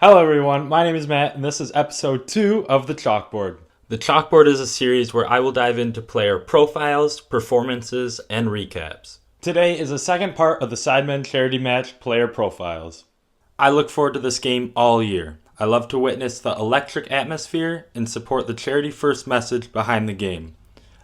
Hello everyone, my name is Matt and this is episode 2 of the Chalkboard. The Chalkboard is a series where I will dive into player profiles, performances, and recaps. Today is the second part of the Sidemen Charity Match player profiles. I look forward to this game all year. I love to witness the electric atmosphere and support the charity first message behind the game.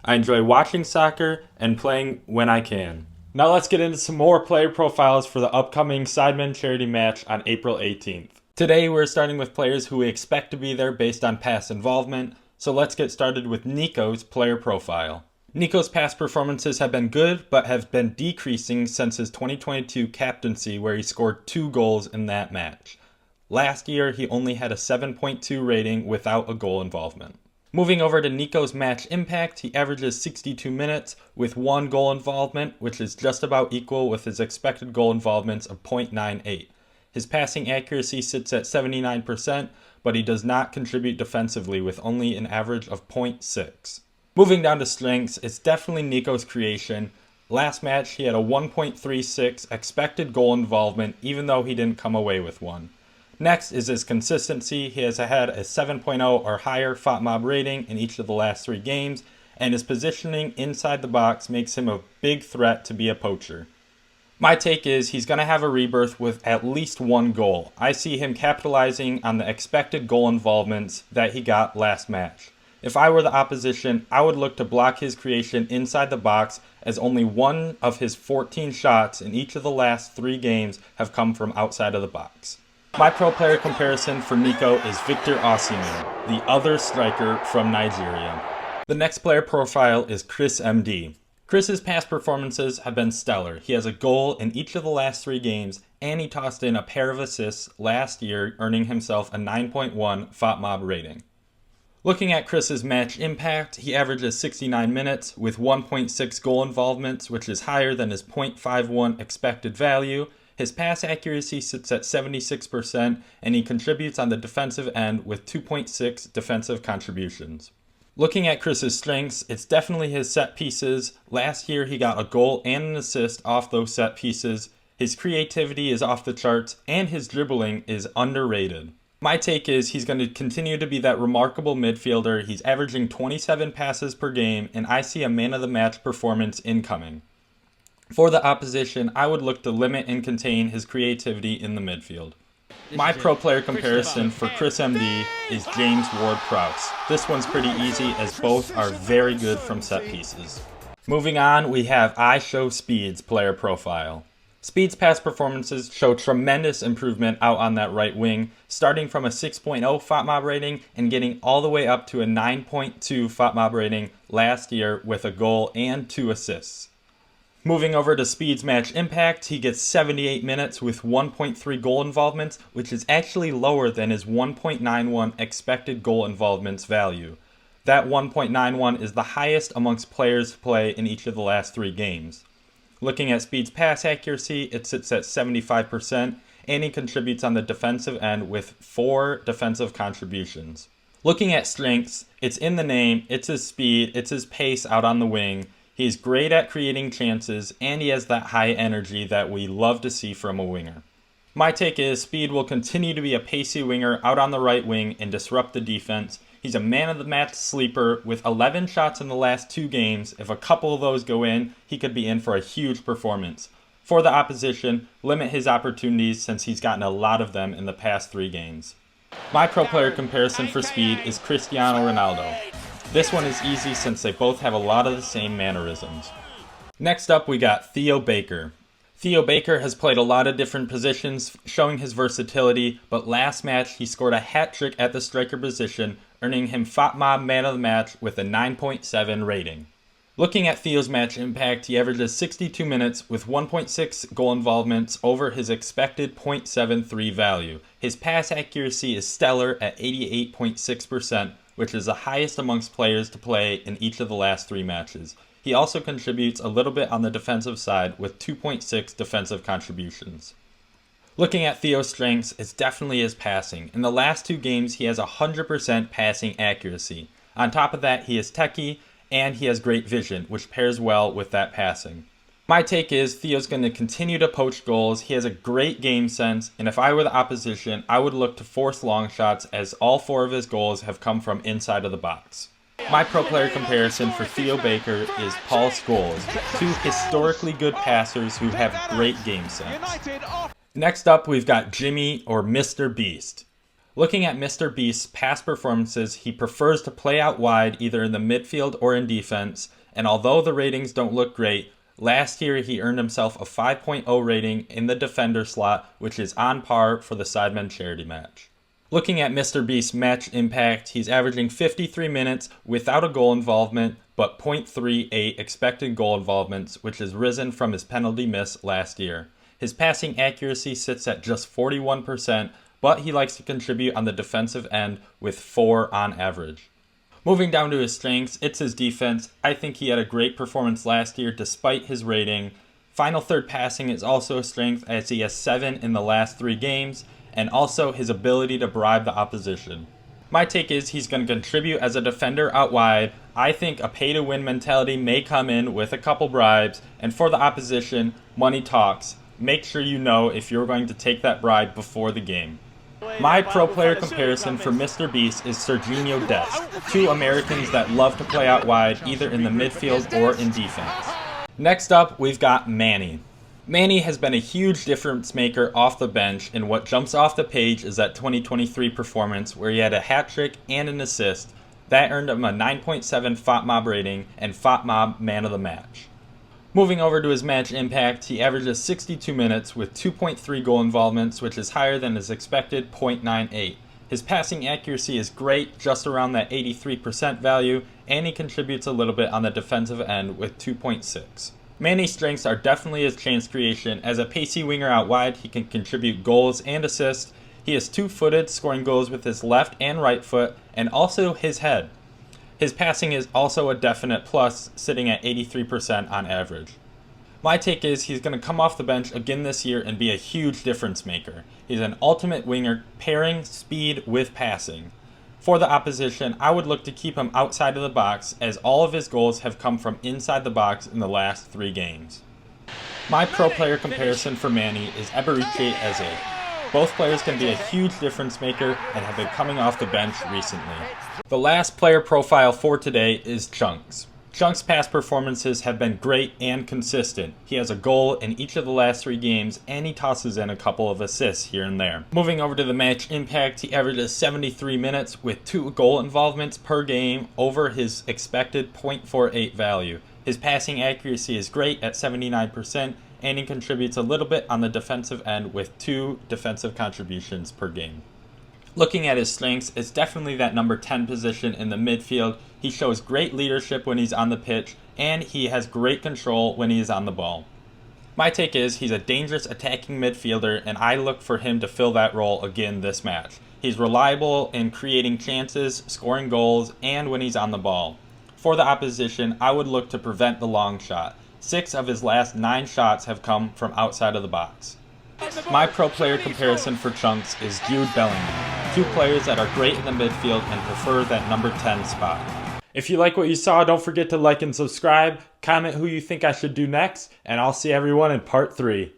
I enjoy watching soccer and playing when I can. Now let's get into some more player profiles for the upcoming Sidemen Charity Match on April 18th. Today we're starting with players who we expect to be there based on past involvement, so let's get started with Niko's player profile. Niko's past performances have been good, but have been decreasing since his 2022 captaincy where he scored 2 goals in that match. Last year he only had a 7.2 rating without a goal involvement. Moving over to Niko's match impact, he averages 62 minutes with 1 goal involvement, which is just about equal with his expected goal involvements of 0.98. His passing accuracy sits at 79%, but he does not contribute defensively with only an average of 0.6. Moving down to strengths, it's definitely Niko's creation. Last match, he had a 1.36 expected goal involvement, even though he didn't come away with one. Next is his consistency. He has had a 7.0 or higher FOTMOB rating in each of the last 3 games, and his positioning inside the box makes him a big threat to be a poacher. My take is he's going to have a rebirth with at least 1 goal. I see him capitalizing on the expected goal involvements that he got last match. If I were the opposition, I would look to block his creation inside the box, as only 1 of his 14 shots in each of the last 3 games have come from outside of the box. My pro player comparison for Niko is Victor Osimhen, the other striker from Nigeria. The next player profile is ChrisMD. Chris's past performances have been stellar. He has a goal in each of the last 3 games, and he tossed in a pair of assists last year, earning himself a 9.1 FOTMOB rating. Looking at Chris's match impact, he averages 69 minutes with 1.6 goal involvements, which is higher than his 0.51 expected value. His pass accuracy sits at 76%, and he contributes on the defensive end with 2.6 defensive contributions. Looking at Chris's strengths, it's definitely his set pieces. Last year he got a goal and an assist off those set pieces. His creativity is off the charts, and his dribbling is underrated. My take is he's going to continue to be that remarkable midfielder. He's averaging 27 passes per game, and I see a man of the match performance incoming. For the opposition, I would look to limit and contain his creativity in the midfield. My pro player comparison for ChrisMD is James Ward-Prowse. This one's pretty easy as both are very good from set pieces. Moving on, we have IShowSpeed's player profile. Speed's past performances show tremendous improvement out on that right wing, starting from a 6.0 FOTMOB rating and getting all the way up to a 9.2 FOTMOB rating last year with a goal and 2 assists. Moving over to Speed's match impact, he gets 78 minutes with 1.3 goal involvements, which is actually lower than his 1.91 expected goal involvements value. That 1.91 is the highest amongst players to play in each of the last 3 games. Looking at Speed's pass accuracy, it sits at 75%, and he contributes on the defensive end with 4 defensive contributions. Looking at strengths, it's in the name, it's his speed, it's his pace out on the wing. He's great at creating chances, and he has that high energy that we love to see from a winger. My take is Speed will continue to be a pacey winger out on the right wing and disrupt the defense. He's a man of the match sleeper with 11 shots in the last 2 games. If a couple of those go in, he could be in for a huge performance. For the opposition, limit his opportunities since he's gotten a lot of them in the past 3 games. My pro player comparison for Speed is Cristiano Ronaldo. This one is easy since they both have a lot of the same mannerisms. Next up we got Theo Baker. Theo Baker has played a lot of different positions, showing his versatility, but last match he scored a hat-trick at the striker position, earning him FOTMOB Man of the Match with a 9.7 rating. Looking at Theo's match impact, he averages 62 minutes with 1.6 goal involvements over his expected 0.73 value. His pass accuracy is stellar at 88.6%, which is the highest amongst players to play in each of the last 3 matches. He also contributes a little bit on the defensive side with 2.6 defensive contributions. Looking at Theo's strengths, it's definitely his passing. In the last 2 games, he has 100% passing accuracy. On top of that, he is techie, and he has great vision, which pairs well with that passing. My take is Theo's going to continue to poach goals. He has a great game sense, and if I were the opposition, I would look to force long shots as all 4 of his goals have come from inside of the box. My pro player comparison for Theo Baker is Paul Scholes, 2 historically good passers who have great game sense. Next up, we've got Jimmy or MrBeast. Looking at MrBeast's past performances, he prefers to play out wide either in the midfield or in defense, and although the ratings don't look great, last year he earned himself a 5.0 rating in the defender slot, which is on par for the Sidemen Charity Match. Looking at MrBeast's match impact, he's averaging 53 minutes without a goal involvement, but 0.38 expected goal involvements, which has risen from his penalty miss last year. His passing accuracy sits at just 41%, but he likes to contribute on the defensive end with 4 on average. Moving down to his strengths, it's his defense. I think he had a great performance last year despite his rating. Final third passing is also a strength as he has 7 in the last 3 games, and also his ability to bribe the opposition. My take is he's going to contribute as a defender out wide. I think a pay-to-win mentality may come in with a couple bribes, and for the opposition, money talks. Make sure you know if you're going to take that bribe before the game. My pro player comparison for MrBeast is Serginho Dest, 2 Americans that love to play out wide either in the midfield or in defense. Next up, we've got Manny. Manny has been a huge difference maker off the bench, and what jumps off the page is that 2023 performance where he had a hat trick and an assist. That earned him a 9.7 FOTMob rating and FOTMob Man of the Match. Moving over to his match impact, he averages 62 minutes with 2.3 goal involvements, which is higher than his expected 0.98. His passing accuracy is great, just around that 83% value, and he contributes a little bit on the defensive end with 2.6. Manny's strengths are definitely his chance creation. As a pacey winger out wide, he can contribute goals and assists. He is 2-footed, scoring goals with his left and right foot, and also his head. His passing is also a definite plus, sitting at 83% on average. My take is he's going to come off the bench again this year and be a huge difference maker. He's an ultimate winger, pairing speed with passing. For the opposition, I would look to keep him outside of the box, as all of his goals have come from inside the box in the last 3 games. My pro player comparison for Manny is Eberiche Eze. Both players can be a huge difference maker and have been coming off the bench recently. The last player profile for today is Chunkz. Chunkz' past performances have been great and consistent. He has a goal in each of the last 3 games, and he tosses in a couple of assists here and there. Moving over to the match impact, he averages 73 minutes with 2 goal involvements per game over his expected 0.48 value. His passing accuracy is great at 79%, and he contributes a little bit on the defensive end with 2 defensive contributions per game. Looking at his strengths, it's definitely that number 10 position in the midfield. He shows great leadership when he's on the pitch, and he has great control when he is on the ball. My take is he's a dangerous attacking midfielder, and I look for him to fill that role again this match. He's reliable in creating chances, scoring goals, and when he's on the ball. For the opposition, I would look to prevent the long shot. 6 of his last 9 shots have come from outside of the box. My pro player comparison for Chunkz is Jude Bellingham, 2 players that are great in the midfield and prefer that number 10 spot. If you like what you saw, don't forget to like and subscribe, comment who you think I should do next, and I'll see everyone in part 3.